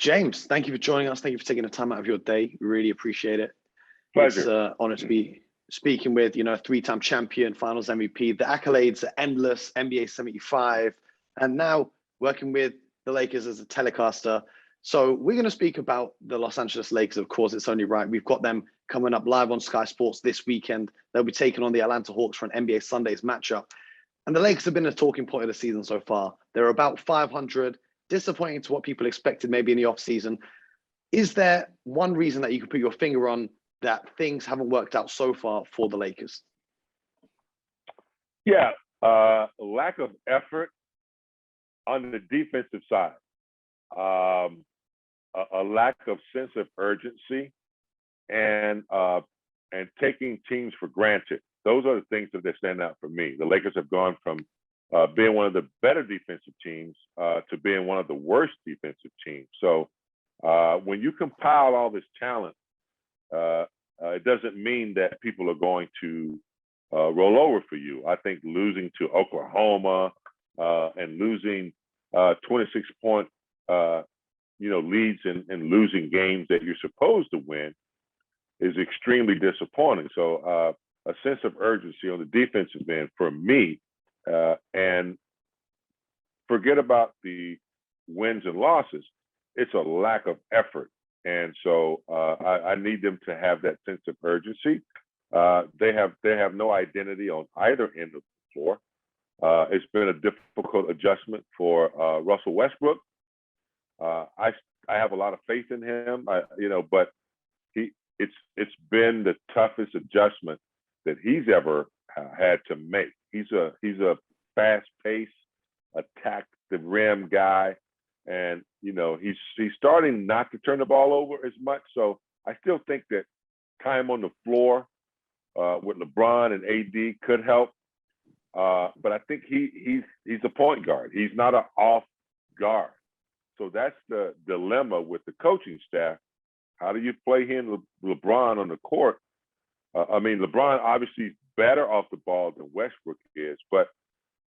James, thank you for joining us. Thank you for taking the time out of your day. We really appreciate it. Pleasure. It's an honor to be speaking with, a three-time champion, finals MVP. The accolades are endless, NBA 75, and now working with the Lakers as a telecaster. So we're going to speak about the Los Angeles Lakers. Of course, it's only right. We've got them coming up live on Sky Sports this weekend. They'll be taking on the Atlanta Hawks for an NBA Sundays matchup. And the Lakers have been a talking point of the season so far. They're about 500, disappointing to what people expected maybe in the offseason. Is there one reason that you could put your finger on that things haven't worked out so far for the Lakers? Yeah, lack of effort on the defensive side, a lack of sense of urgency, and taking teams for granted. Those are the things that stand out for me. The Lakers have gone from being one of the better defensive teams to being one of the worst defensive teams. So when you compile all this talent, it doesnent mean that people are going to roll over for you. I think losing to Oklahoma and losing 26-point leads and losing games that you're supposed to win is extremely disappointing. So a sense of urgency on the defensive end for me, and forget about the wins and losses. It's a lack of effort. And so I need them to have that sense of urgency. They have no identity on either end of the floor. It's been a difficult adjustment for Russell Westbrook. I have a lot of faith in him, but it's been the toughest adjustment that he's ever had to make. He's a fast-paced, attack the rim guy. And he's starting not to turn the ball over as much. So I still think that time on the floor with LeBron and AD could help. But I think he's a point guard. He's not an off guard. So that's the dilemma with the coaching staff. How do you play him, LeBron on the court? LeBron obviously is better off the ball than Westbrook is, but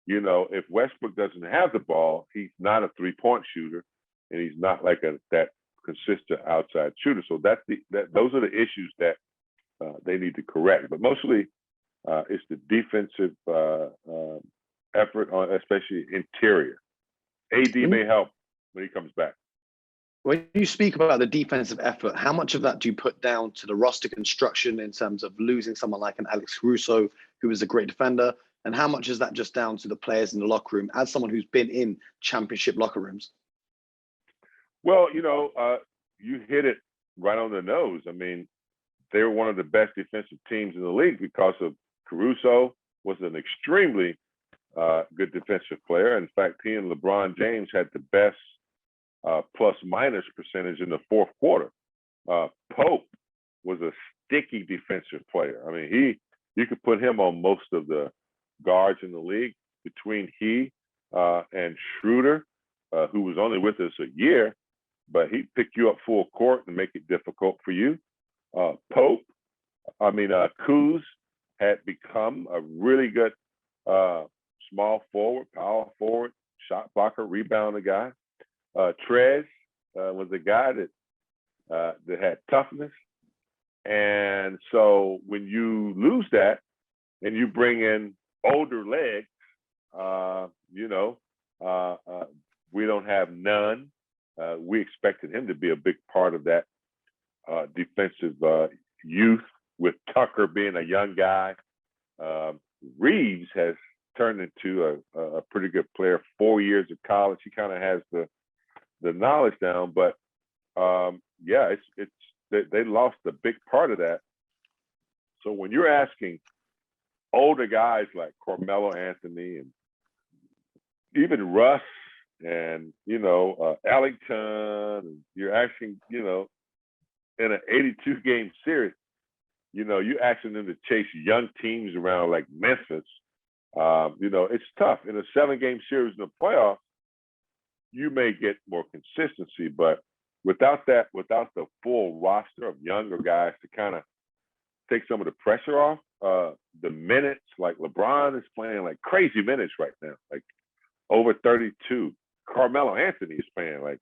if Westbrook doesn't have the ball, he's not a three-point shooter, and he's not like that consistent outside shooter. So those are the issues that they need to correct. But mostly, it's the defensive effort on, especially interior. AD may help when he comes back. When you speak about the defensive effort, how much of that do you put down to the roster construction in terms of losing someone like an Alex Caruso, who is a great defender? And how much is that just down to the players in the locker room as someone who's been in championship locker rooms? Well, you hit it right on the nose. They were one of the best defensive teams in the league because of Caruso was an extremely good defensive player. In fact, he and LeBron James had the best plus-minus percentage in the fourth quarter. Pope was a sticky defensive player. You could put him on most of the guards in the league. Between he and Schroeder, who was only with us a year, but he'd pick you up full court and make it difficult for you. Kuz had become a really good small forward, power forward, shot blocker, rebounder guy. Trez was a guy that had toughness. And so when you lose that and you bring in older legs, we don't have none. We expected him to be a big part of that defensive youth, with Tucker being a young guy. Reeves has turned into a pretty good player. 4 years of college, he kind of has the knowledge down. But they lost a big part of that. So when you're asking older guys like Carmelo Anthony and even Russ and Ellington, and you're asking in an 82 game series, you're asking them to chase young teams around like Memphis. It's tough. In a 7 game series in the playoffs, you may get more consistency, but without the full roster of younger guys to kind of take some of the pressure off, the minutes, like LeBron is playing like crazy minutes right now, like over 32. Carmelo Anthony is playing like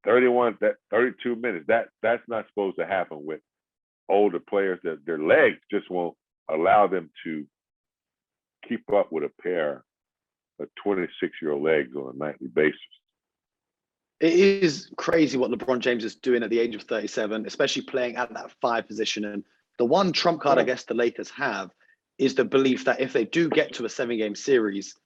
32 minutes. That's not supposed to happen with older players. That their legs just won't allow them to keep up with a pair of 26-year-old legs on a nightly basis. It is crazy what LeBron James is doing at the age of 37, especially playing at that 5 position. And the one trump card I guess the Lakers have is the belief that if they do get to a 7-game series,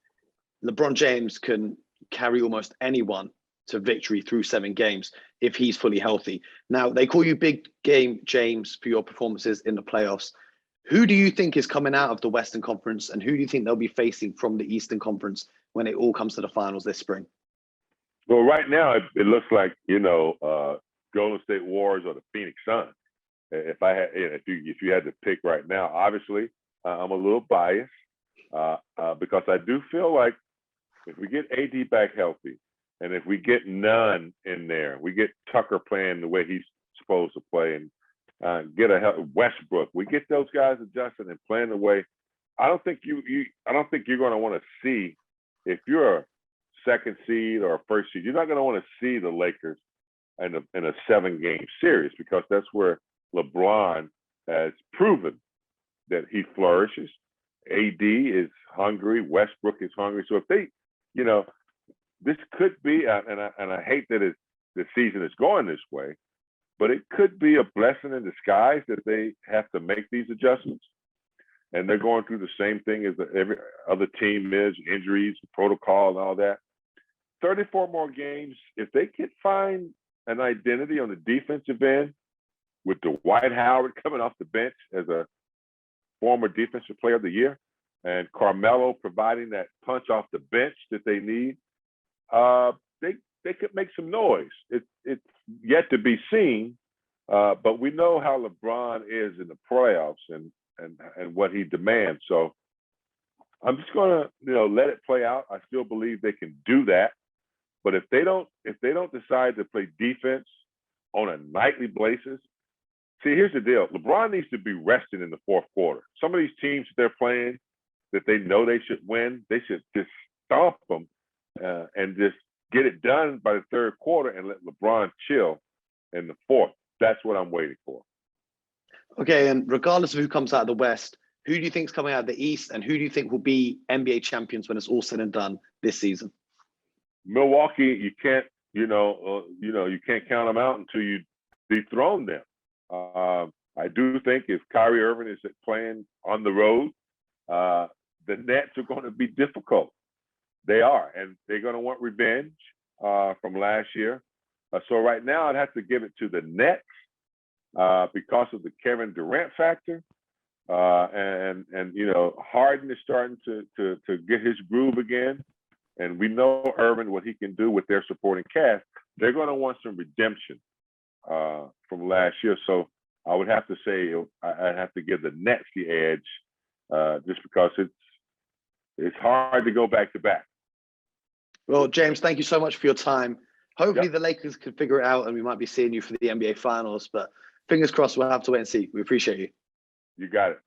LeBron James can carry almost anyone to victory through 7 games if he's fully healthy. Now, they call you Big Game James for your performances in the playoffs. Who do you think is coming out of the Western Conference, and who do you think they'll be facing from the Eastern Conference when it all comes to the finals this spring? Well, right now it looks like Golden State Warriors or the Phoenix Suns. If you had to pick right now, obviously I'm a little biased because I do feel like if we get AD back healthy, and if we get Nunn in there, we get Tucker playing the way he's supposed to play, and get Westbrook, we get those guys adjusted and playing the way. I don't think you're going to want to see, if you're a second seed or a first seed, you're not going to want to see the Lakers in a 7-game series, because that's where LeBron has proven that he flourishes. AD is hungry. Westbrook is hungry. So if they, this could be, and I hate that the season is going this way, but it could be a blessing in disguise that they have to make these adjustments. And they're going through the same thing as every other team is, injuries, protocol, and all that. 34 more games. If they could find an identity on the defensive end, with Dwight Howard coming off the bench as a former defensive player of the year, and Carmelo providing that punch off the bench that they need, they could make some noise. It's yet to be seen, but we know how LeBron is in the playoffs and what he demands. So I'm just gonna let it play out. I still believe they can do that, but if they don't decide to play defense on a nightly basis, see, here's the deal: LeBron needs to be rested in the 4th quarter. Some of these teams that they're playing that they know they should win, they should just stomp them and just get it done by the 3rd quarter and let LeBron chill in the 4th. That's what I'm waiting for. Okay, and regardless of who comes out of the West, who do you think is coming out of the East, and who do you think will be NBA champions when it's all said and done this season? Milwaukee, you can't count them out until you dethrone them. I do think if Kyrie Irving is playing on the road, the Nets are going to be difficult. They are, and they're going to want revenge from last year. So right now, I'd have to give it to the Nets because of the Kevin Durant factor, and Harden is starting to get his groove again, and we know Irving, what he can do with their supporting cast. They're going to want some redemption from last year. So I would have to say I'd have to give the Nets the edge, just because it's hard to go back to back. Well, James, thank you so much for your time. Hopefully the Lakers can figure it out and we might be seeing you for the NBA Finals, but fingers crossed, we'll have to wait and see. We appreciate you. You got it.